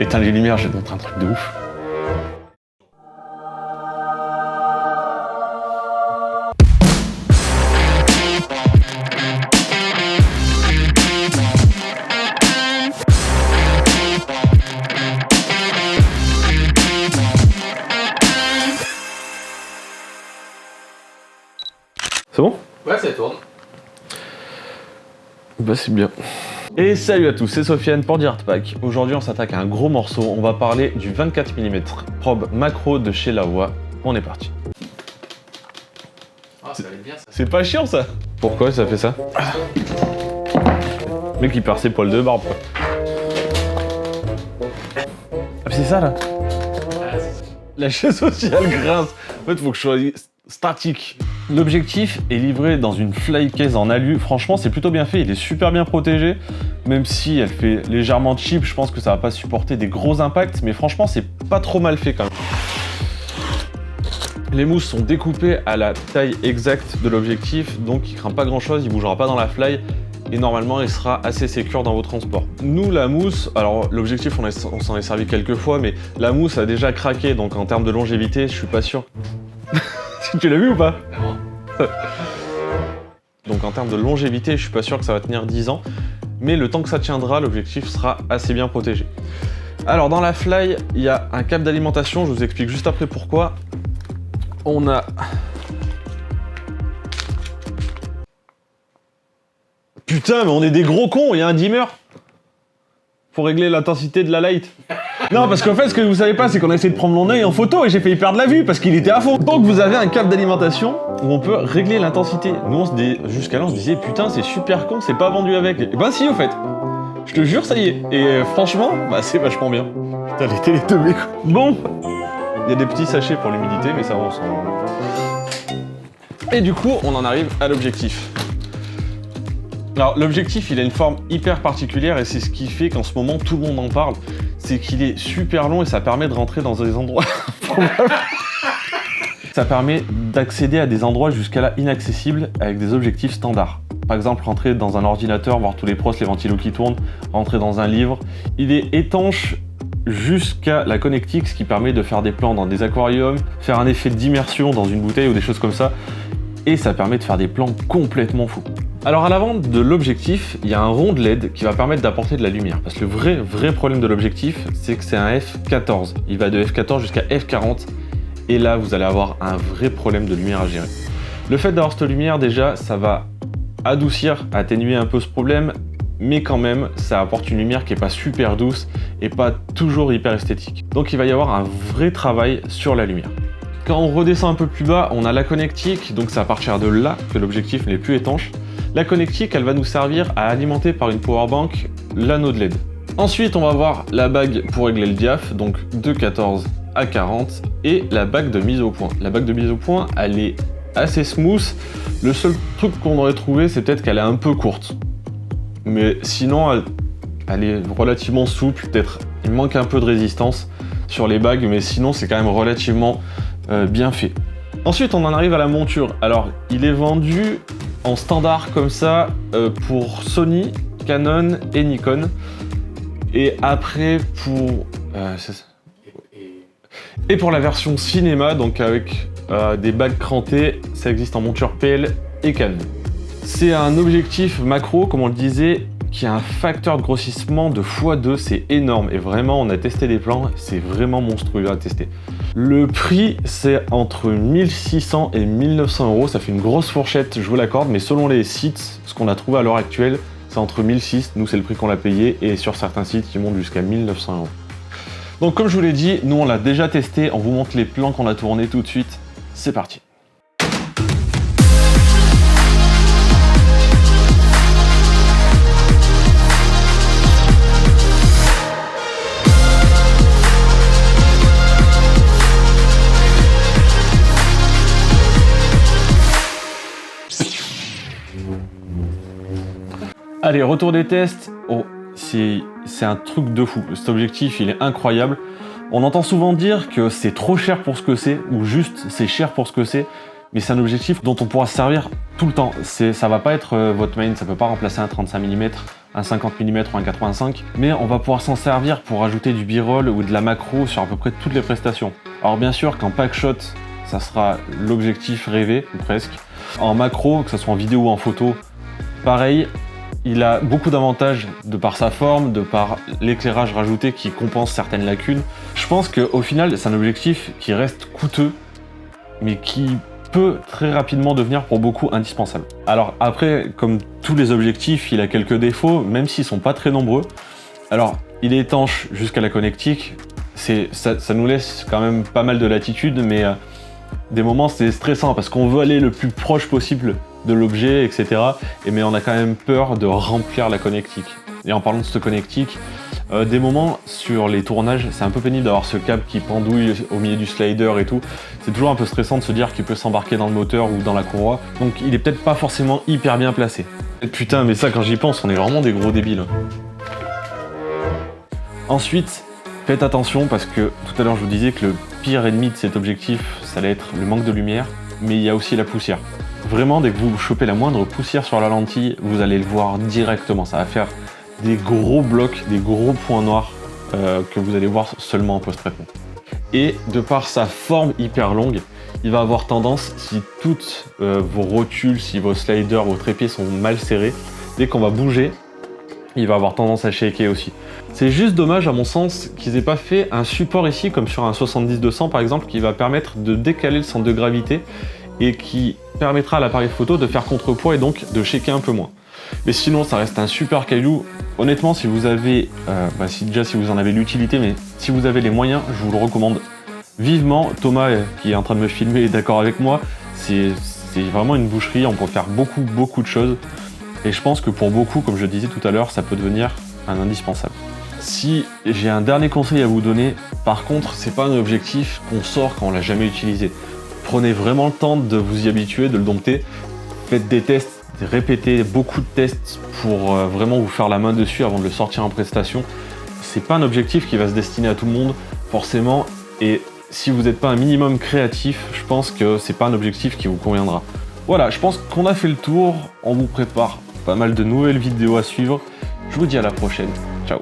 Éteins les lumières, je vais te montrer un truc de ouf. C'est bon? Ouais, ça tourne. Bah c'est bien. Et salut à tous, c'est Sofiane pour DiartPack. Aujourd'hui on s'attaque à un gros morceau, on va parler du 24 mm probe macro de chez Laowa. On est parti. Ah, ça va être bien ça. C'est pas chiant ça? Pourquoi ça fait ça? Le mec il perd ses poils de barbe quoi. Ah c'est ça là? Ah, c'est ça. La chaise aussi elle grince. En fait faut que je sois statique. L'objectif est livré dans une fly case en alu. Franchement, c'est plutôt bien fait. Il est super bien protégé. Même si elle fait légèrement cheap, je pense que ça va pas supporter des gros impacts. Mais franchement, c'est pas trop mal fait quand même. Les mousses sont découpées à la taille exacte de l'objectif. Donc, il craint pas grand chose. Il bougera pas dans la fly. Et normalement, il sera assez sécure dans vos transports. Nous, la mousse, alors l'objectif, on s'en est servi quelques fois. Mais la mousse a déjà craqué. Donc, en termes de longévité, je suis pas sûr. Tu l'as vu ou pas? Donc en termes de longévité, je suis pas sûr que ça va tenir 10 ans, mais le temps que ça tiendra, l'objectif sera assez bien protégé. Alors dans la fly, il y a un câble d'alimentation, je vous explique juste après pourquoi. On a... Putain, mais on est des gros cons, il y a un dimmer pour régler l'intensité de la light. Non, parce qu'en fait, ce que vous savez pas, c'est qu'on a essayé de prendre mon œil en photo et j'ai failli perdre la vue parce qu'il était à fond. Donc vous avez un câble d'alimentation où on peut régler l'intensité. Nous, jusqu'à là, on se disait, putain, c'est super con, c'est pas vendu avec. Et ben si, au fait. Je te jure, ça y est. Et franchement, bah c'est vachement bien. Putain, les télétomies, quoi. Bon. Il y a des petits sachets pour l'humidité, mais ça, on s'en... Et du coup, on en arrive à l'objectif. Alors, l'objectif, il a une forme hyper particulière et c'est ce qui fait qu'en ce moment, tout le monde en parle. C'est qu'il est super long et ça permet de rentrer dans des endroits... Ça permet d'accéder à des endroits jusqu'à là inaccessibles avec des objectifs standards. Par exemple, rentrer dans un ordinateur, voir tous les pros, les ventilos qui tournent, rentrer dans un livre. Il est étanche jusqu'à la connectique, ce qui permet de faire des plans dans des aquariums, faire un effet d'immersion dans une bouteille ou des choses comme ça. Et ça permet de faire des plans complètement fous. Alors à l'avant de l'objectif, il y a un rond de LED qui va permettre d'apporter de la lumière. Parce que le vrai problème de l'objectif, c'est que c'est un f14. Il va de f14 jusqu'à f40. Et là, vous allez avoir un vrai problème de lumière à gérer. Le fait d'avoir cette lumière, déjà, ça va adoucir, atténuer un peu ce problème. Mais quand même, ça apporte une lumière qui n'est pas super douce et pas toujours hyper esthétique. Donc il va y avoir un vrai travail sur la lumière. Quand on redescend un peu plus bas, on a la connectique. Donc c'est à partir de là que l'objectif n'est plus étanche. La connectique, elle va nous servir à alimenter par une powerbank l'anneau de LED. Ensuite, on va voir la bague pour régler le diaph, donc de 14 à 40, et la bague de mise au point. La bague de mise au point, elle est assez smooth. Le seul truc qu'on aurait trouvé, c'est peut-être qu'elle est un peu courte. Mais sinon, elle est relativement souple. Peut-être il manque un peu de résistance sur les bagues, mais sinon, c'est quand même relativement bien fait. Ensuite, on en arrive à la monture. Alors, il est vendu en standard comme ça pour Sony, Canon et Nikon. Et après pour... Et pour la version cinéma, donc avec des bagues crantées, ça existe en monture PL et Canon. C'est un objectif macro, comme on le disait, qui a un facteur de grossissement de x2, c'est énorme. Et vraiment, on a testé les plans, c'est vraiment monstrueux à tester. Le prix, c'est entre 1600 et 1900 €. Ça fait une grosse fourchette, je vous l'accorde, mais selon les sites, ce qu'on a trouvé à l'heure actuelle, c'est entre 1600, nous c'est le prix qu'on l'a payé, et sur certains sites, ils montent jusqu'à 1900 €. Donc comme je vous l'ai dit, nous on l'a déjà testé, on vous montre les plans qu'on a tournés tout de suite. C'est parti. Allez, retour des tests. Oh, c'est un truc de fou. Cet objectif, il est incroyable. On entend souvent dire que c'est trop cher pour ce que c'est, ou juste c'est cher pour ce que c'est, mais c'est un objectif dont on pourra se servir tout le temps. Ça va pas être votre main, ça peut pas remplacer un 35 mm un 50 mm ou un 85, mais on va pouvoir s'en servir pour ajouter du b-roll ou de la macro sur à peu près toutes les prestations. Alors bien sûr qu'en pack shot, ça sera l'objectif rêvé, ou presque. En macro, que ce soit en vidéo ou en photo, pareil, il a beaucoup d'avantages de par sa forme, de par l'éclairage rajouté qui compense certaines lacunes. Je pense qu'au final, c'est un objectif qui reste coûteux, mais qui peut très rapidement devenir pour beaucoup indispensable. Alors après, comme tous les objectifs, il a quelques défauts, même s'ils sont pas très nombreux. Alors, il est étanche jusqu'à la connectique, ça nous laisse quand même pas mal de latitude, mais des moments c'est stressant parce qu'on veut aller le plus proche possible de l'objet, etc. Mais on a quand même peur de remplir la connectique. Et en parlant de cette connectique, des moments sur les tournages, c'est un peu pénible d'avoir ce câble qui pendouille au milieu du slider et tout. C'est toujours un peu stressant de se dire qu'il peut s'embarquer dans le moteur ou dans la courroie. Donc il est peut-être pas forcément hyper bien placé. Et putain, mais ça quand j'y pense, on est vraiment des gros débiles. Ensuite, faites attention parce que tout à l'heure je vous disais que le pire ennemi de cet objectif, ça allait être le manque de lumière, mais il y a aussi la poussière. Vraiment, dès que vous chopez la moindre poussière sur la lentille, vous allez le voir directement. Ça va faire des gros blocs, des gros points noirs que vous allez voir seulement en post-traitement. Et de par sa forme hyper longue, il va avoir tendance, si toutes vos rotules, si vos sliders, vos trépieds sont mal serrés, dès qu'on va bouger, il va avoir tendance à shaker aussi. C'est juste dommage à mon sens qu'ils aient pas fait un support ici, comme sur un 70-200 par exemple, qui va permettre de décaler le centre de gravité et qui permettra à l'appareil photo de faire contrepoids et donc de shaker un peu moins. Mais sinon, ça reste un super caillou. Honnêtement, si vous avez, si vous en avez l'utilité, mais si vous avez les moyens, je vous le recommande vivement. Thomas, qui est en train de me filmer, est d'accord avec moi. C'est vraiment une boucherie, on peut faire beaucoup de choses. Et je pense que pour beaucoup, comme je le disais tout à l'heure, ça peut devenir un indispensable. Si j'ai un dernier conseil à vous donner, par contre, c'est pas un objectif qu'on sort quand on l'a jamais utilisé. Prenez vraiment le temps de vous y habituer, de le dompter. Faites des tests, répétez beaucoup de tests pour vraiment vous faire la main dessus avant de le sortir en prestation. C'est pas un objectif qui va se destiner à tout le monde, forcément. Et si vous n'êtes pas un minimum créatif, je pense que c'est pas un objectif qui vous conviendra. Voilà, je pense qu'on a fait le tour. On vous prépare pas mal de nouvelles vidéos à suivre. Je vous dis à la prochaine. Ciao.